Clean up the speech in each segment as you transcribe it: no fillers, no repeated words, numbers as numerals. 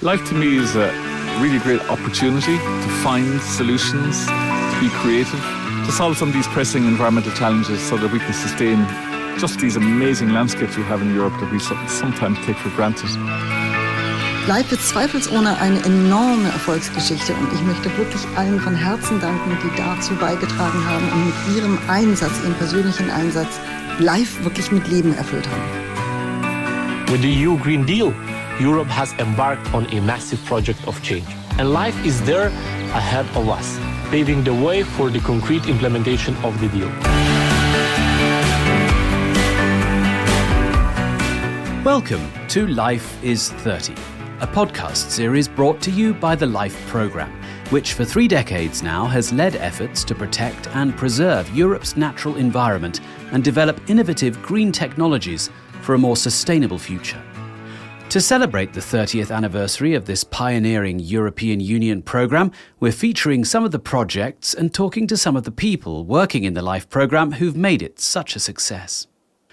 Life to me is a really great opportunity to find solutions, to be creative, to solve some of these pressing environmental challenges so that we can sustain just these amazing landscapes we have in Europe that we sometimes take for granted. Life ist zweifelsohne eine enorme Erfolgsgeschichte und ich möchte wirklich allen von Herzen danken, die dazu beigetragen haben und mit ihrem Einsatz, ihrem persönlichen Einsatz, Life wirklich mit Leben erfüllt haben. With the EU Green Deal, Europe has embarked on a massive project of change. And Life is there ahead of us, paving the way for the concrete implementation of the deal. Welcome to Life is 30, a podcast series brought to you by the LIFE programme, which for 3 decades now has led efforts to protect and preserve Europe's natural environment and develop innovative green technologies for a more sustainable future. To celebrate the 30th anniversary of this pioneering European Union programme, we're featuring some of the projects and talking to some of the people working in the LIFE programme who've made it such a success.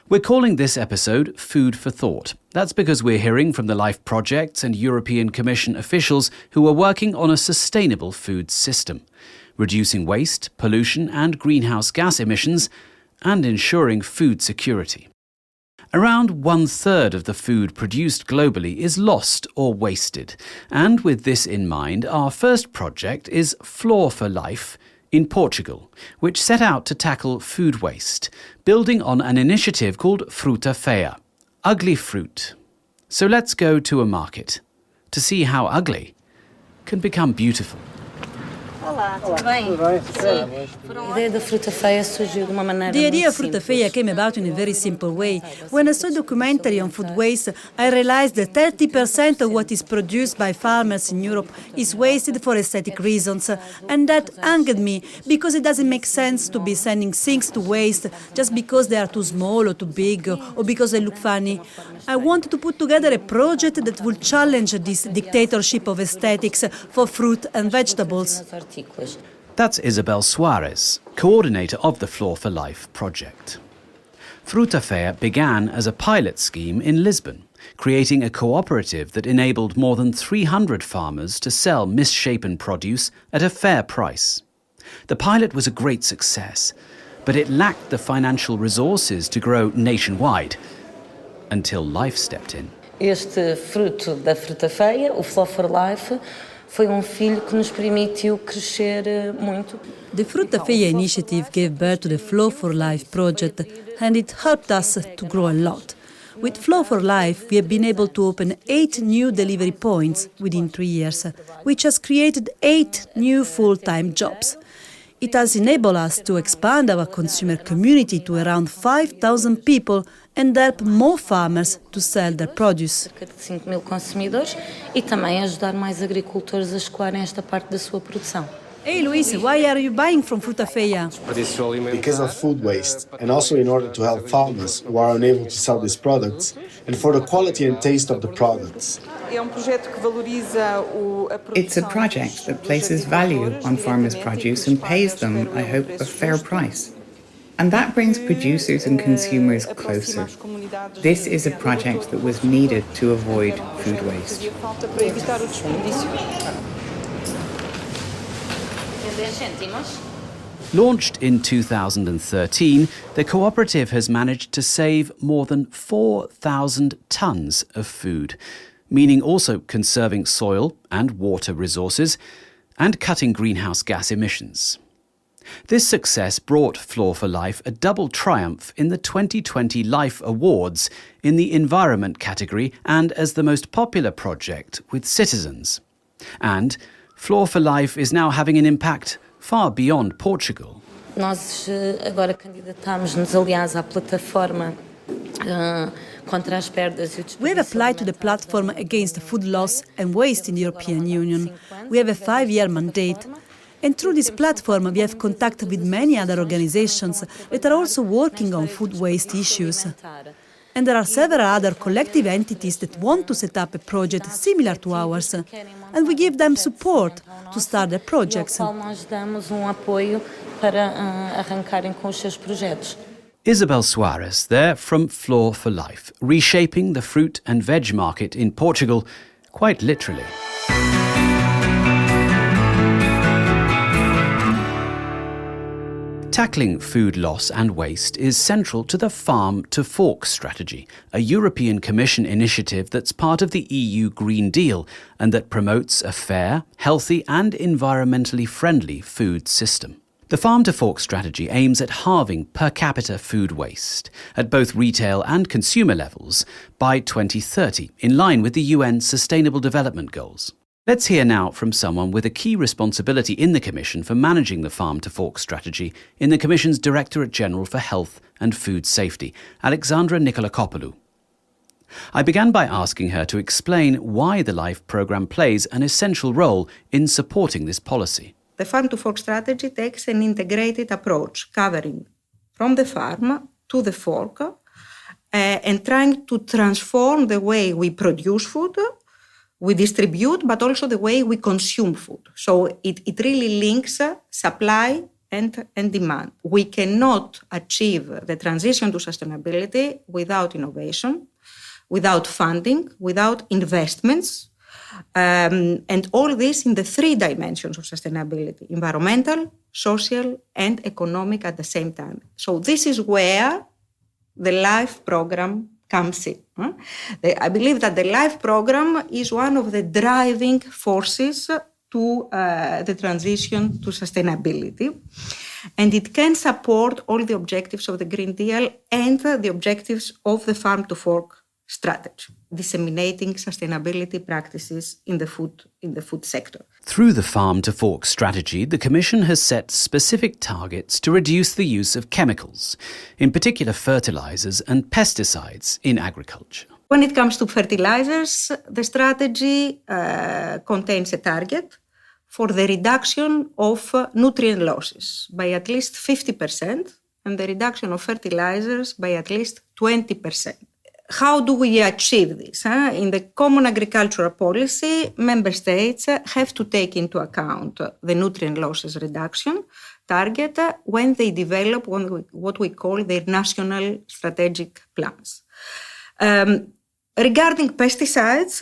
We're calling this episode Food for Thought. That's because we're hearing from the LIFE projects and European Commission officials who are working on a sustainable food system, reducing waste, pollution and greenhouse gas emissions, and ensuring food security. Around 1/3 of the food produced globally is lost or wasted. And with this in mind, our first project is Floor for Life in Portugal, which set out to tackle food waste, building on an initiative called Fruta Feia, ugly fruit. So let's go to a market to see how ugly can become beautiful. Olá, tudo bem? The idea of Fruta Feia came about in a very simple way. When I saw a documentary on food waste, I realized that 30% of what is produced by farmers in Europe is wasted for aesthetic reasons. And that angered me, because it doesn't make sense to be sending things to waste just because they are too small or too big or because they look funny. I wanted to put together a project that would challenge this dictatorship of aesthetics for fruit and vegetables. That's Isabel Soares, coordinator of the Floor for Life project. Fruta Feia began as a pilot scheme in Lisbon, creating a cooperative that enabled more than 300 farmers to sell misshapen produce at a fair price. The pilot was a great success, but it lacked the financial resources to grow nationwide, until Life stepped in. Este fruto da Fruta Feia, o Floor for Life, foi filho que nos permitiu crescer muito. The Fruta Feia initiative gave birth to the Floor for Life project, and it helped us to grow a lot. With Floor for Life, we have been able to open 8 new delivery points within 3 years, which has created 8 new full-time jobs. It has enabled us to expand our consumer community to around 5,000 people and help more farmers to sell their produce. Cerca de 5.000 consumidores e também ajudar mais agricultores a escoarem esta parte da sua produção. Hey Luis, why are you buying from Fruta Feia? Because of food waste, and also in order to help farmers who are unable to sell these products, and for the quality and taste of the products. It's a project that places value on farmers' produce and pays them, I hope, a fair price. And that brings producers and consumers closer. This is a project that was needed to avoid food waste. Launched in 2013, the cooperative has managed to save more than 4,000 tonnes of food, meaning also conserving soil and water resources and cutting greenhouse gas emissions. This success brought Floor for Life a double triumph in the 2020 Life Awards in the Environment category and as the most popular project with citizens. And Floor for Life is now having an impact far beyond Portugal. Nós agora candidatámos-nos, aliás, à plataforma contra as perdas e o desperdício. We have applied to the platform against food loss and waste in the European Union. We have a 5-year mandate. And through this platform, we have contact with many other organizations that are also working on food waste issues. And there are several other collective entities that want to set up a project similar to ours. And we give them support to start their projects. Nós damos apoio para arrancarem com os seus projetos. Isabel Soares there from Floor for Life, reshaping the fruit and veg market in Portugal, quite literally. Tackling food loss and waste is central to the Farm to Fork strategy, a European Commission initiative that's part of the EU Green Deal and that promotes a fair, healthy and environmentally friendly food system. The Farm to Fork strategy aims at halving per capita food waste at both retail and consumer levels by 2030, in line with the UN Sustainable Development Goals. Let's hear now from someone with a key responsibility in the Commission for managing the Farm to Fork strategy in the Commission's Directorate General for Health and Food Safety, Alexandra Nikolakopoulou. I began by asking her to explain why the LIFE programme plays an essential role in supporting this policy. The Farm to Fork strategy takes an integrated approach covering from the farm to the fork and trying to transform the way we produce food, we distribute, but also the way we consume food. So it really links supply and demand. We cannot achieve the transition to sustainability without innovation, without funding, without investments, and all this in the three dimensions of sustainability: environmental, social, and economic at the same time. So this is where the LIFE program comes in. I believe that the LIFE program is one of the driving forces to the transition to sustainability. And it can support all the objectives of the Green Deal and the objectives of the Farm to Fork strategy, disseminating sustainability practices in the food sector. Through the Farm to Fork strategy, the Commission has set specific targets to reduce the use of chemicals, in particular fertilisers and pesticides in agriculture. When it comes to fertilisers, the strategy contains a target for the reduction of nutrient losses by at least 50% and the reduction of fertilisers by at least 20%. How do we achieve this? In the Common Agricultural Policy, Member States have to take into account the nutrient losses reduction target when they develop what we call their national strategic plans. Regarding pesticides,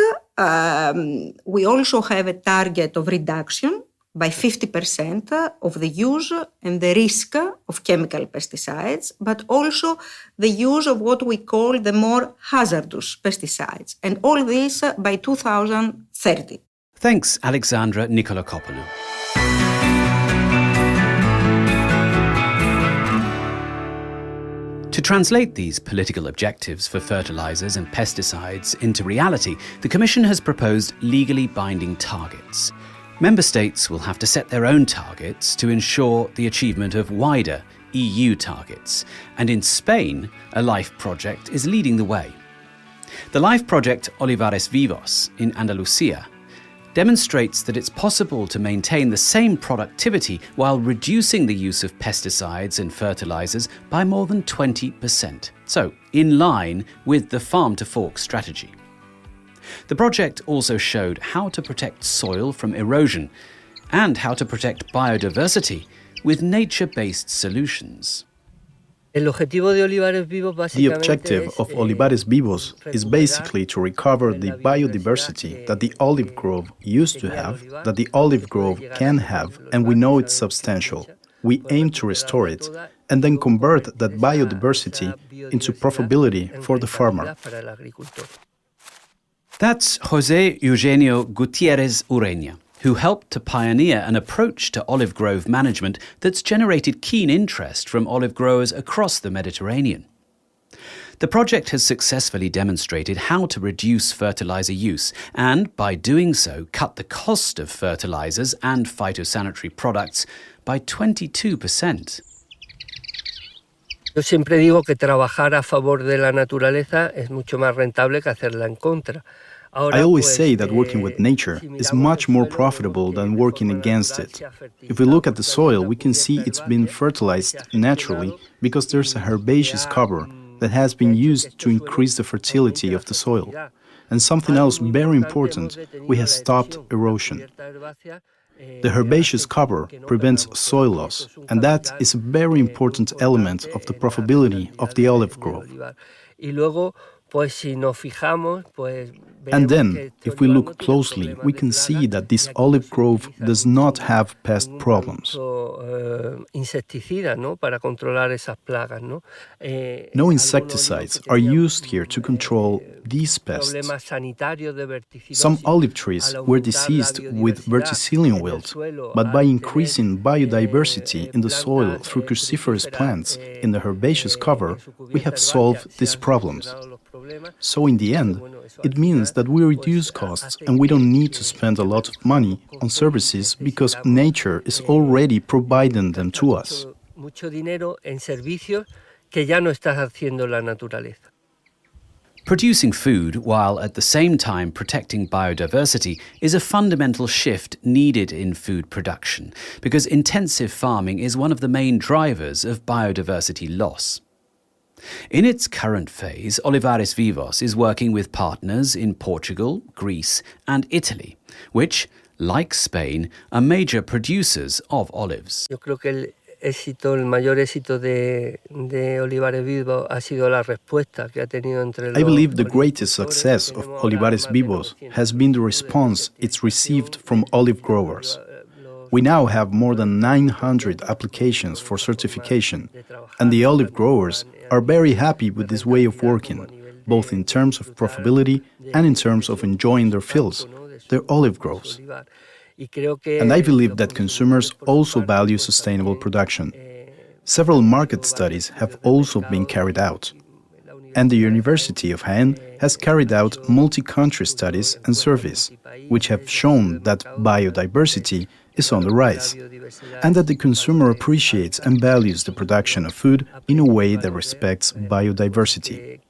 we also have a target of reduction by 50% of the use and the risk of chemical pesticides, but also the use of what we call the more hazardous pesticides, and all this by 2030. Thanks, Alexandra Nikolakopoulou. To translate these political objectives for fertilisers and pesticides into reality, the Commission has proposed legally binding targets. Member States will have to set their own targets to ensure the achievement of wider EU targets. And in Spain, a LIFE project is leading the way. The LIFE project Olivares Vivos in Andalusia demonstrates that it's possible to maintain the same productivity while reducing the use of pesticides and fertilisers by more than 20%. So, in line with the Farm to Fork strategy. The project also showed how to protect soil from erosion and how to protect biodiversity with nature-based solutions. The objective of Olivares Vivos is basically to recover the biodiversity that the olive grove used to have, that the olive grove can have, and we know it's substantial. We aim to restore it and then convert that biodiversity into profitability for the farmer. That's José Eugenio Gutiérrez Ureña, who helped to pioneer an approach to olive grove management that's generated keen interest from olive growers across the Mediterranean. The project has successfully demonstrated how to reduce fertiliser use and, by doing so, cut the cost of fertilisers and phytosanitary products by 22%. Yo siempre digo que trabajar a favor de la naturaleza es mucho más rentable que hacerla en contra. I always say that working with nature is much more profitable than working against it. If we look at the soil, we can see it's been fertilized naturally because there's a herbaceous cover that has been used to increase the fertility of the soil. And something else very important, we have stopped erosion. The herbaceous cover prevents soil loss, and that is a very important element of the profitability of the olive grove. And then, if we look closely, we can see that this olive grove does not have pest problems. No insecticides are used here to control these pests. Some olive trees were diseased with verticillium wilt, but by increasing biodiversity in the soil through cruciferous plants in the herbaceous cover, we have solved these problems. So in the end, it means that we reduce costs and we don't need to spend a lot of money on services because nature is already providing them to us. Producing food while at the same time protecting biodiversity is a fundamental shift needed in food production because intensive farming is one of the main drivers of biodiversity loss. In its current phase, Olivares Vivos is working with partners in Portugal, Greece and Italy, which, like Spain, are major producers of olives. I believe the greatest success of Olivares Vivos has been the response it's received from olive growers. We now have more than 900 applications for certification, and the olive growers are very happy with this way of working, both in terms of profitability and in terms of enjoying their fields, their olive groves. And I believe that consumers also value sustainable production. Several market studies have also been carried out. And the University of Jaén has carried out multi-country studies and surveys, which have shown that biodiversity is on the rise, and that the consumer appreciates and values the production of food in a way that respects biodiversity.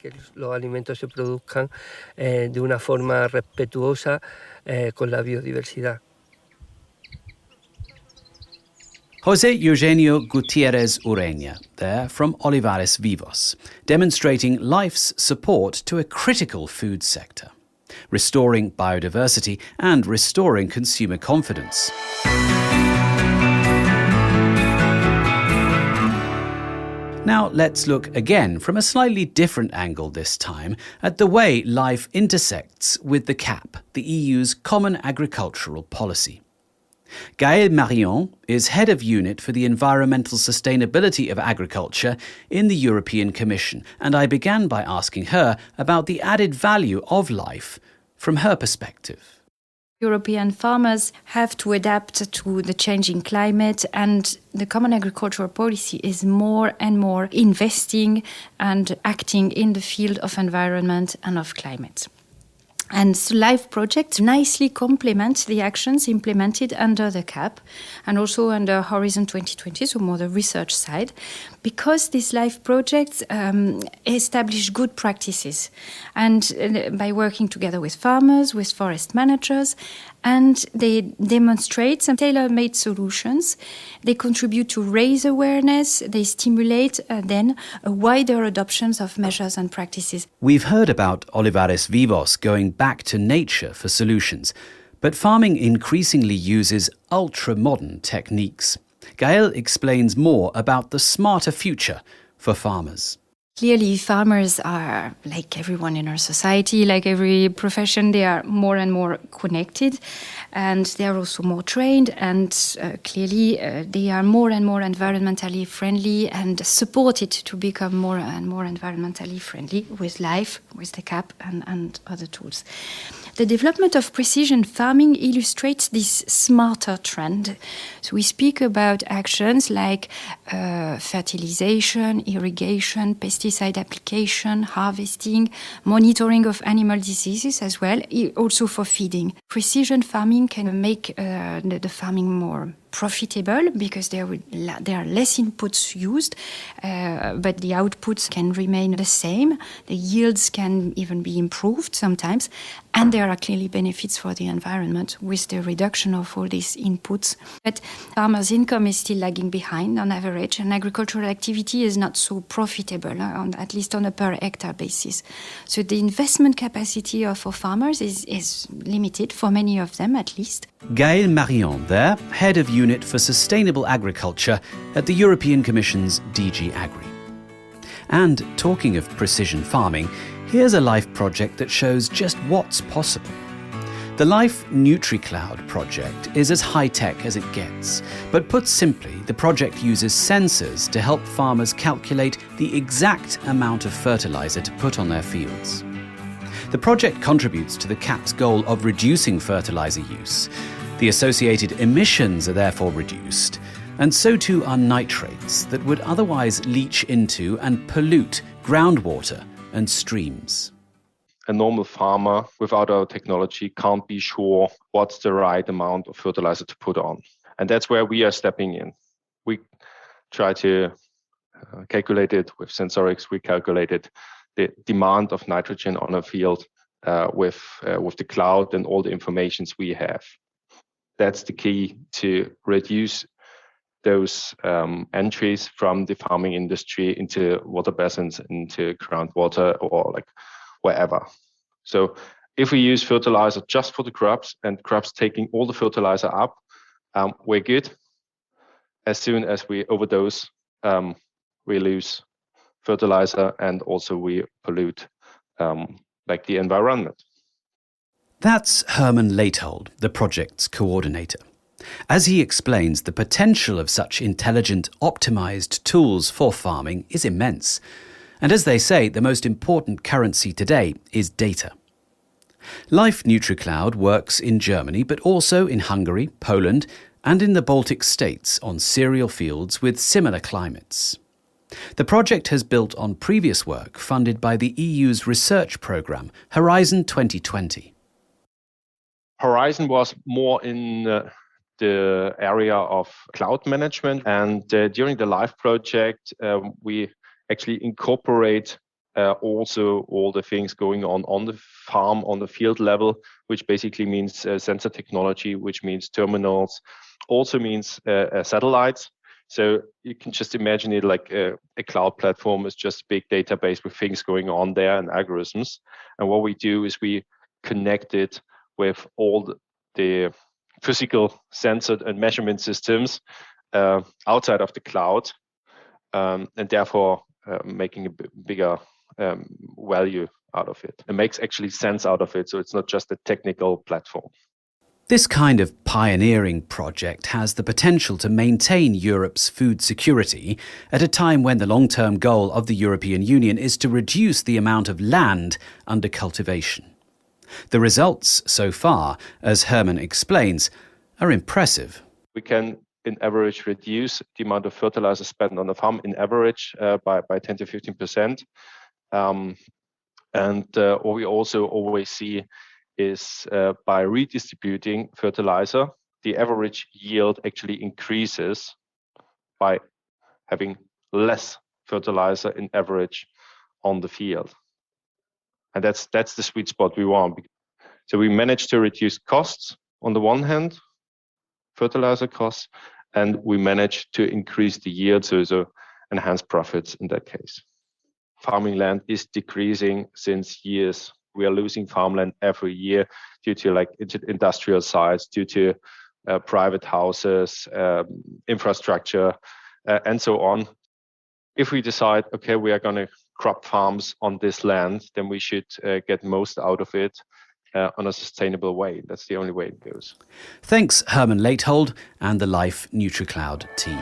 José Eugenio Gutiérrez Ureña, there from Olivares Vivos, demonstrating life's support to a critical food sector, restoring biodiversity and restoring consumer confidence. Now let's look again from a slightly different angle this time at the way life intersects with the CAP, the EU's Common Agricultural Policy. Gaëlle Marion is head of unit for the environmental sustainability of agriculture in the European Commission, and I began by asking her about the added value of life from her perspective. European farmers have to adapt to the changing climate, and the Common Agricultural Policy is more and more investing and acting in the field of environment and of climate. And LIFE projects nicely complement the actions implemented under the CAP and also under Horizon 2020, so more the research side, because these LIFE projects establish good practices. And by working together with farmers, with forest managers, and they demonstrate some tailor-made solutions. They contribute to raise awareness. They stimulate then a wider adoption of measures and practices. We've heard about Olivares Vivos going back to nature for solutions, but farming increasingly uses ultra-modern techniques. Gaëlle explains more about the smarter future for farmers. Clearly, farmers are, like everyone in our society, like every profession, they are more and more connected, and they are also more trained, and clearly they are more and more environmentally friendly and supported to become more and more environmentally friendly with LIFE, with the CAP and other tools. The development of precision farming illustrates this smarter trend. So we speak about actions like fertilization, irrigation, pesticide application, harvesting, monitoring of animal diseases as well, also for feeding. Precision farming can make the farming more profitable because there are less inputs used, but the outputs can remain the same. The yields can even be improved sometimes, and there are clearly benefits for the environment with the reduction of all these inputs. But farmers' income is still lagging behind on average, and agricultural activity is not so profitable, at least on a per hectare basis. So the investment capacity of our farmers is limited, for many of them at least. Gaëlle Marion there, head of unit for sustainable agriculture at the European Commission's DG AGRI. And talking of precision farming, Here's a LIFE project that shows just what's possible. The LIFE NutriCloud project is as high-tech as it gets, but put simply, the project uses sensors to help farmers calculate the exact amount of fertiliser to put on their fields. The project contributes to the CAP's goal of reducing fertiliser use. The associated emissions are therefore reduced, and so too are nitrates that would otherwise leach into and pollute groundwater and streams. A normal farmer without our technology can't be sure what's the right amount of fertilizer to put on. And that's where we are stepping in. We try to calculate it with sensorics. We calculated the demand of nitrogen on a field with the cloud and all the informations we have. That's the key to reduce those entries from the farming industry into water basins, into groundwater, or like wherever. So if we use fertilizer just for the crops and crops taking all the fertilizer up, we're good. As soon as we overdose, we lose fertilizer and also we pollute like the environment. That's Herman Leithold, the project's coordinator. As he explains, the potential of such intelligent, optimized tools for farming is immense. And as they say, the most important currency today is data. LIFE NutriCloud works in Germany, but also in Hungary, Poland, and in the Baltic states on cereal fields with similar climates. The project has built on previous work funded by the EU's research programme, Horizon 2020. Horizon was more in the area of cloud management, and during the LIFE project, we actually incorporate also all the things going on the farm, on the field level, which basically means sensor technology, which means terminals, also means satellites. So you can just imagine it like a cloud platform is just a big database with things going on there and algorithms. And what we do is we connect it with all the physical sensor and measurement systems outside of the cloud, and therefore making a bigger value out of it. It makes actually sense out of it, so it's not just a technical platform. This kind of pioneering project has the potential to maintain Europe's food security at a time when the long-term goal of the European Union is to reduce the amount of land under cultivation. The results so far, as Herman explains, are impressive. We can in average reduce the amount of fertilizer spent on the farm in average by 10 to 15%. What we also always see is by redistributing fertilizer, the average yield actually increases by having less fertilizer in average on the field. And that's the sweet spot we want. So we managed to reduce costs on the one hand, fertilizer costs, and we managed to increase the yield, so enhance profits in that case. Farming land is decreasing since years. We are losing farmland every year due to like industrial sites, due to private houses, infrastructure, and so on. If we decide, okay, we are going to crop farms on this land, then we should get most out of it on a sustainable way. That's the only way it goes. Thanks Herman Leithold and the LIFE NutriCloud team.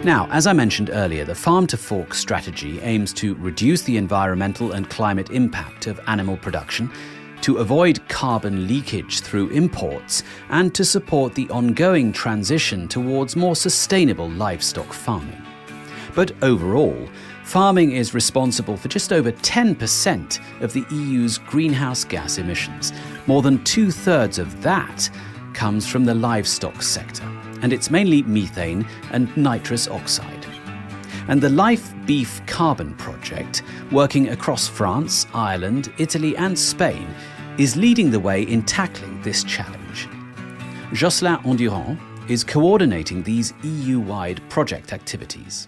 Now, as I mentioned earlier, the farm-to-fork strategy aims to reduce the environmental and climate impact of animal production, to avoid carbon leakage through imports, and to support the ongoing transition towards more sustainable livestock farming. But overall, farming is responsible for just over 10% of the EU's greenhouse gas emissions. More than 2/3 of that comes from the livestock sector, and it's mainly methane and nitrous oxide. And the LIFE Beef Carbon Project, working across France, Ireland, Italy and Spain, is leading the way in tackling this challenge. Jocelyn Endurant is coordinating these EU-wide project activities.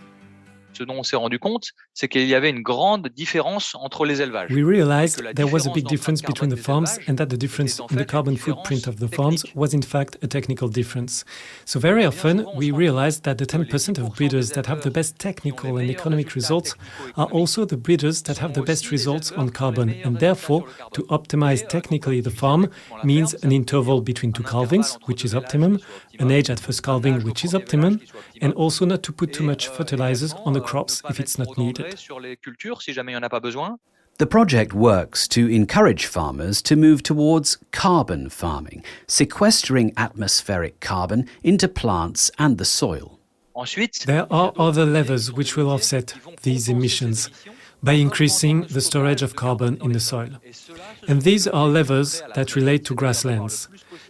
ce dont on s'est rendu compte, c'est qu'il y avait une grande différence entre les élevages. We realized there was a big difference between the farms and that the difference in the carbon footprint of the farms was in fact a technical difference. So very often we realized that the 10% of breeders that have the best technical and economic results are also the breeders that have the best results on carbon, and therefore to optimize technically the farm means an interval between two calvings, which is optimum, an age at first calving, which is optimum, and also not to put too much fertilizers on the crops if it's not needed. The project works to encourage farmers to move towards carbon farming, sequestering atmospheric carbon into plants and the soil. There are other levers which will offset these emissions by increasing the storage of carbon in the soil. And these are levers that relate to grasslands.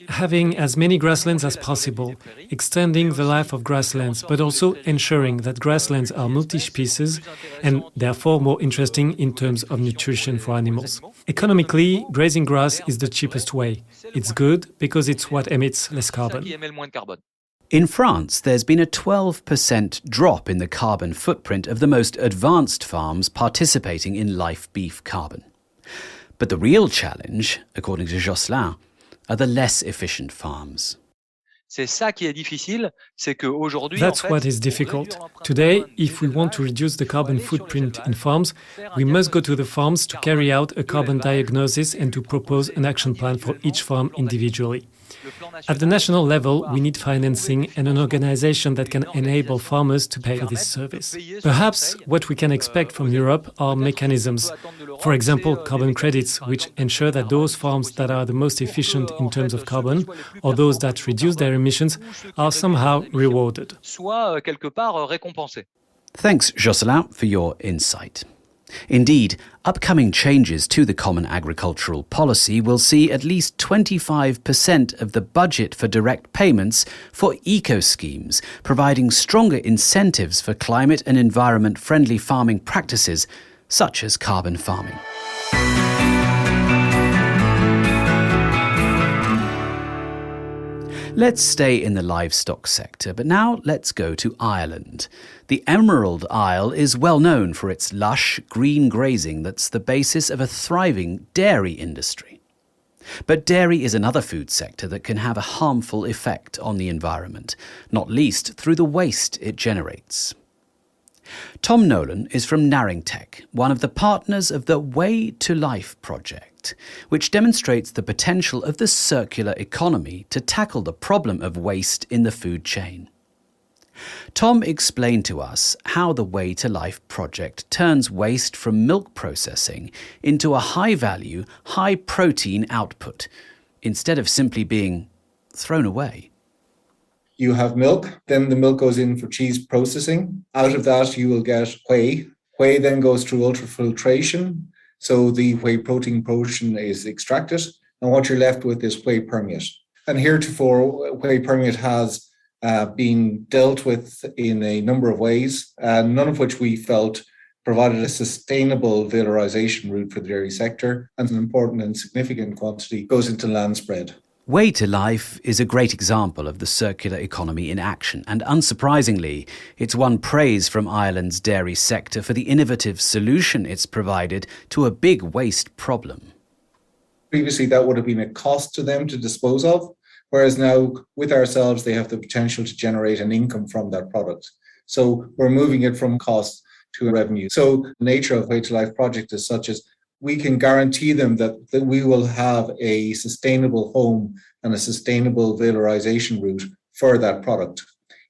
Having as many grasslands as possible, extending the life of grasslands, but also ensuring that grasslands are multi-species and therefore more interesting in terms of nutrition for animals. Economically, grazing grass is the cheapest way. It's good because it's what emits less carbon. In France, there's been a 12% drop in the carbon footprint of the most advanced farms participating in live beef carbon. But the real challenge, according to Jocelyn, are the less efficient farms. That's what is difficult. Today, if we want to reduce the carbon footprint in farms, we must go to the farms to carry out a carbon diagnosis and to propose an action plan for each farm individually. At the national level, we need financing and an organization that can enable farmers to pay for this service. Perhaps what we can expect from Europe are mechanisms. For example, carbon credits, which ensure that those farms that are the most efficient in terms of carbon, or those that reduce their emissions, are somehow rewarded. Thanks, Jocelyn, for your insight. Indeed, upcoming changes to the Common Agricultural Policy will see at least 25% of the budget for direct payments for eco-schemes, providing stronger incentives for climate and environment-friendly farming practices, such as carbon farming. Let's stay in the livestock sector, but now let's go to Ireland. The Emerald Isle is well known for its lush, green grazing that's the basis of a thriving dairy industry. But dairy is another food sector that can have a harmful effect on the environment, not least through the waste it generates. Tom Nolan is from Naringtech, one of the partners of the Way to Life project, which demonstrates the potential of the circular economy to tackle the problem of waste in the food chain. Tom explained to us how the Way to Life project turns waste from milk processing into a high-value, high-protein output, instead of simply being thrown away. You have milk, then the milk goes in for cheese processing. Out of that, you will get whey. Whey then goes through ultrafiltration. So the whey protein portion is extracted. And what you're left with is whey permeate. And heretofore, whey permeate has been dealt with in a number of ways, none of which we felt provided a sustainable valorization route for the dairy sector. And an important and significant quantity goes into land spread. Way to Life is a great example of the circular economy in action, and unsurprisingly, it's won praise from Ireland's dairy sector for the innovative solution it's provided to a big waste problem. Previously, that would have been a cost to them to dispose of, whereas now, with ourselves, they have the potential to generate an income from that product. So we're moving it from cost to revenue. So the nature of Way to Life project is such as we can guarantee them that we will have a sustainable home and a sustainable valorization route for that product.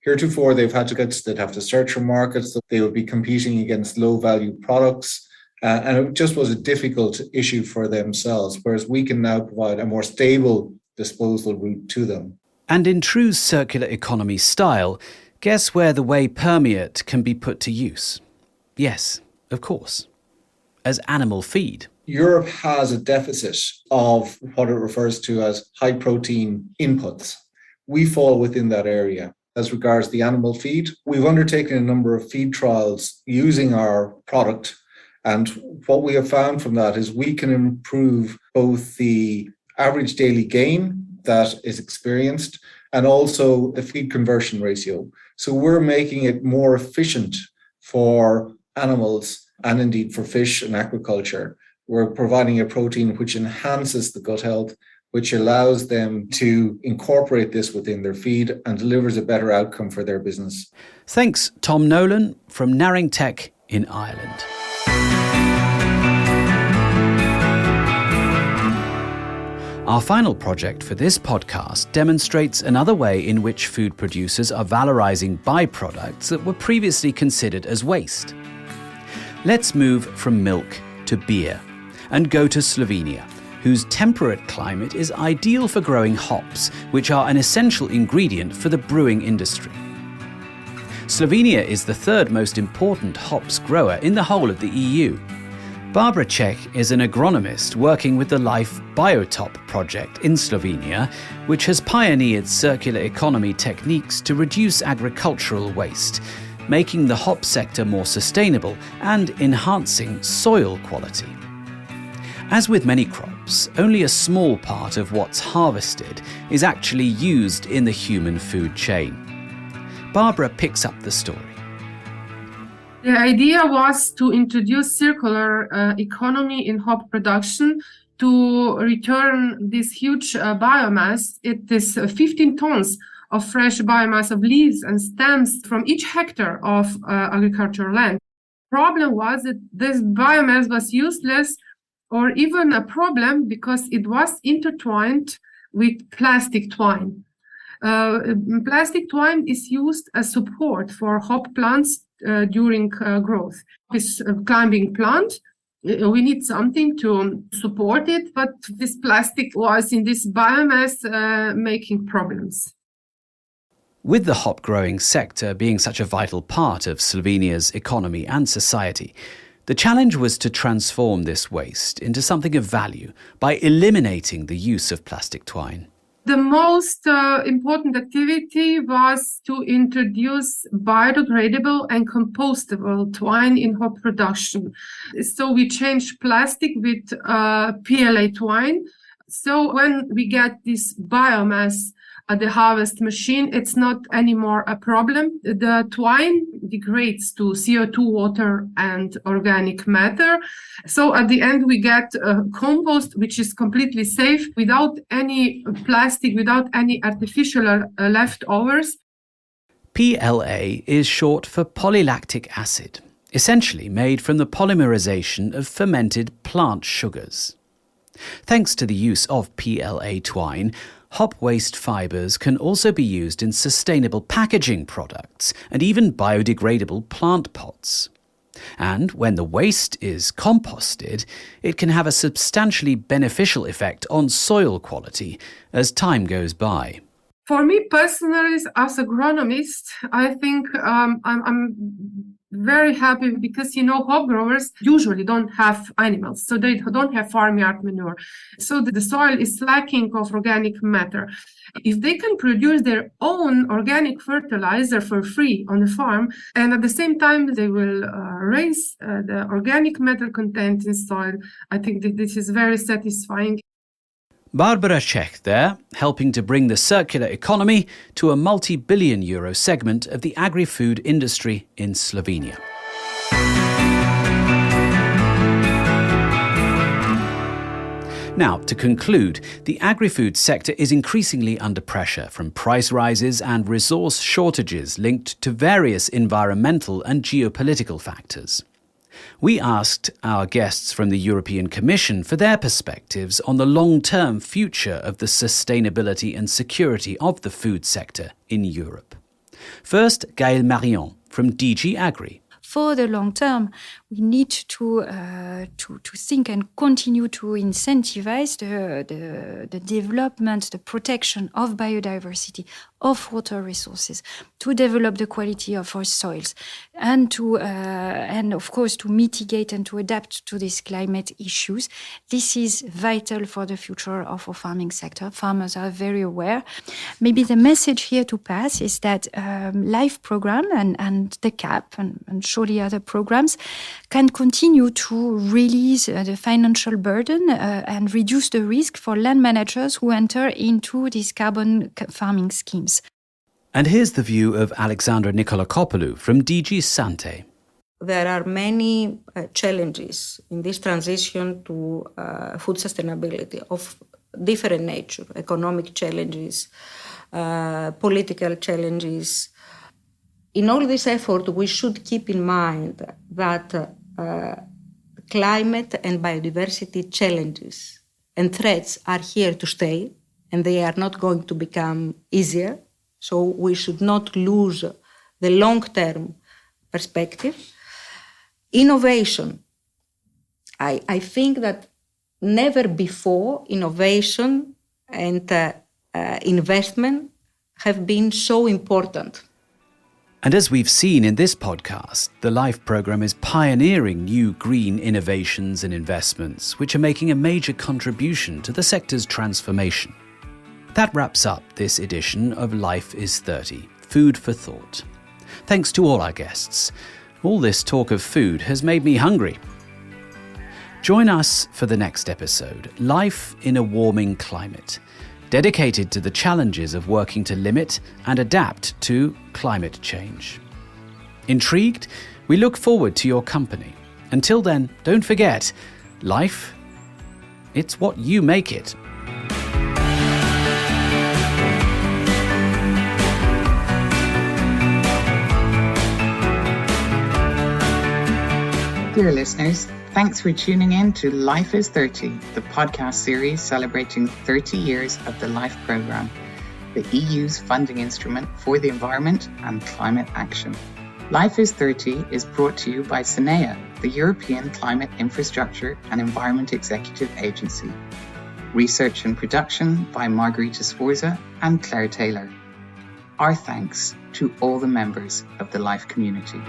Heretofore, they'd have to search for markets, they would be competing against low-value products, and it just was a difficult issue for themselves, whereas we can now provide a more stable disposal route to them. And in true circular economy style, guess where the whey permeate can be put to use? Yes, of course. As animal feed. Europe has a deficit of what it refers to as high protein inputs. We fall within that area. As regards the animal feed, we've undertaken a number of feed trials using our product. And what we have found from that is we can improve both the average daily gain that is experienced and also the feed conversion ratio. So we're making it more efficient for animals and indeed for fish and aquaculture. We're providing a protein which enhances the gut health, which allows them to incorporate this within their feed and delivers a better outcome for their business. Thanks, Tom Nolan from Narringtech in Ireland. Our final project for this podcast demonstrates another way in which food producers are valorising byproducts that were previously considered as waste. Let's move from milk to beer and go to Slovenia, whose temperate climate is ideal for growing hops, which are an essential ingredient for the brewing industry. Slovenia is the third most important hops grower in the whole of the EU. Barbara Čech is an agronomist working with the LIFE Biotop project in Slovenia, which has pioneered circular economy techniques to reduce agricultural waste, making the hop sector more sustainable and enhancing soil quality. As with many crops, only a small part of what's harvested is actually used in the human food chain. Barbara picks up the story. The idea was to introduce circular economy in hop production to return this huge biomass. It is 15 tons of fresh biomass of leaves and stems from each hectare of agricultural land. Problem was that this biomass was useless or even a problem because it was intertwined with plastic twine. Plastic twine is used as support for hop plants during growth. This climbing plant, we need something to support it, but this plastic was in this biomass making problems. With the hop growing sector being such a vital part of Slovenia's economy and society, the challenge was to transform this waste into something of value by eliminating the use of plastic twine. The most important activity was to introduce biodegradable and compostable twine in hop production. So we changed plastic with PLA twine. So when we get this biomass at the harvest machine, it's not anymore a problem. The twine degrades to CO2, water, and organic matter. So at the end, we get a compost, which is completely safe, without any plastic, without any artificial leftovers. PLA is short for polylactic acid, essentially made from the polymerization of fermented plant sugars. Thanks to the use of PLA twine, hop waste fibres can also be used in sustainable packaging products and even biodegradable plant pots. And when the waste is composted, it can have a substantially beneficial effect on soil quality as time goes by. For me personally, as agronomist, I think I'm very happy because, hop growers usually don't have animals, so they don't have farmyard manure. So the soil is lacking of organic matter. If they can produce their own organic fertilizer for free on the farm, and at the same time they will raise the organic matter content in soil, I think that this is very satisfying. Barbara Čech there, helping to bring the circular economy to a multi-billion euro segment of the agri-food industry in Slovenia. Now, to conclude, the agri-food sector is increasingly under pressure from price rises and resource shortages linked to various environmental and geopolitical factors. We asked our guests from the European Commission for their perspectives on the long-term future of the sustainability and security of the food sector in Europe. First, Gaëlle Marion from DG AGRI. For the long term, we need to think and continue to incentivize the development, the protection of biodiversity, of water resources, to develop the quality of our soils, and of course to mitigate and to adapt to these climate issues. This is vital for the future of our farming sector. Farmers are very aware. Maybe the message here to pass is that LIFE program and the CAP and surely other programs can continue to release the financial burden and reduce the risk for land managers who enter into these carbon farming schemes. And here's the view of Alexandra Nikolakopoulou from DG Sante. there are many challenges in this transition to food sustainability of different nature, economic challenges, political challenges. In all this effort, we should keep in mind that climate and biodiversity challenges and threats are here to stay, and they are not going to become easier. So we should not lose the long-term perspective. Innovation. I think that never before innovation and investment have been so important. And as we've seen in this podcast, the LIFE programme is pioneering new green innovations and investments, which are making a major contribution to the sector's transformation. That wraps up this edition of Life is 30, Food for Thought. Thanks to all our guests. All this talk of food has made me hungry. Join us for the next episode, Life in a Warming Climate, dedicated to the challenges of working to limit and adapt to climate change. Intrigued? We look forward to your company. Until then, don't forget, life, it's what you make it. Dear listeners, thanks for tuning in to Life is 30, the podcast series celebrating 30 years of the LIFE programme, the EU's funding instrument for the environment and climate action. Life is 30 is brought to you by SENEA, the European Climate Infrastructure and Environment Executive Agency. Research and production by Margherita Sforza and Claire Taylor. Our thanks to all the members of the LIFE community.